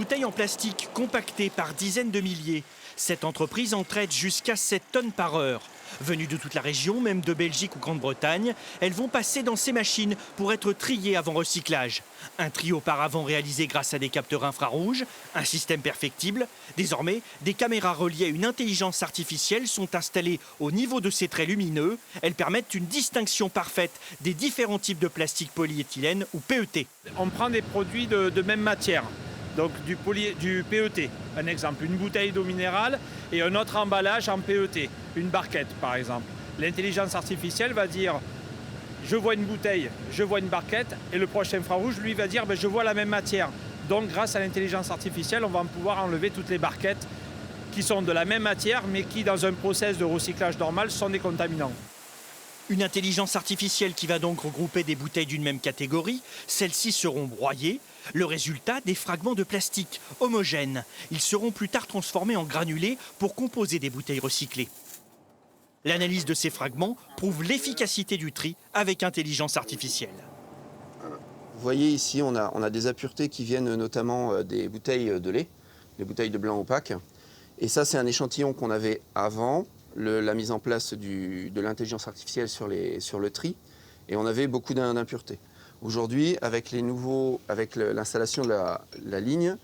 bouteilles en plastique compactées par dizaines de milliers. Cette entreprise en traite jusqu'à 7 tonnes par heure. Venues de toute la région, même de Belgique ou Grande-Bretagne, elles vont passer dans ces machines pour être triées avant recyclage. Un tri auparavant réalisé grâce à des capteurs infrarouges, un système perfectible. Désormais, des caméras reliées à une intelligence artificielle sont installées au niveau de ces traits lumineux. Elles permettent une distinction parfaite des différents types de plastique polyéthylène ou PET. On prend des produits de même matière. Donc du PET, un exemple, une bouteille d'eau minérale et un autre emballage en PET, une barquette par exemple. L'intelligence artificielle va dire je vois une bouteille, je vois une barquette et le proche infrarouge lui va dire je vois la même matière. Donc grâce à l'intelligence artificielle, on va pouvoir enlever toutes les barquettes qui sont de la même matière mais qui dans un process de recyclage normal sont des contaminants. Une intelligence artificielle qui va donc regrouper des bouteilles d'une même catégorie. Celles-ci seront broyées. Le résultat, des fragments de plastique homogènes. Ils seront plus tard transformés en granulés pour composer des bouteilles recyclées. L'analyse de ces fragments prouve l'efficacité du tri avec intelligence artificielle. Vous voyez ici, on a des impuretés qui viennent notamment des bouteilles de lait, les bouteilles de blanc opaque. Et ça, c'est un échantillon qu'on avait avant la mise en place de l'intelligence artificielle sur le tri, et on avait beaucoup d'impuretés. Aujourd'hui, avec l'installation de la ligne,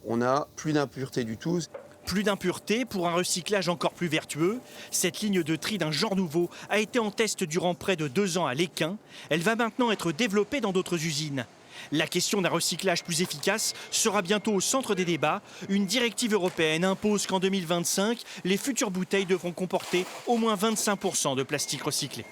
on n'a plus d'impuretés du tout. Plus d'impuretés pour un recyclage encore plus vertueux. Cette ligne de tri d'un genre nouveau a été en test durant près de 2 ans à l'Équin. Elle va maintenant être développée dans d'autres usines. La question d'un recyclage plus efficace sera bientôt au centre des débats. Une directive européenne impose qu'en 2025, les futures bouteilles devront comporter au moins 25% de plastique recyclé.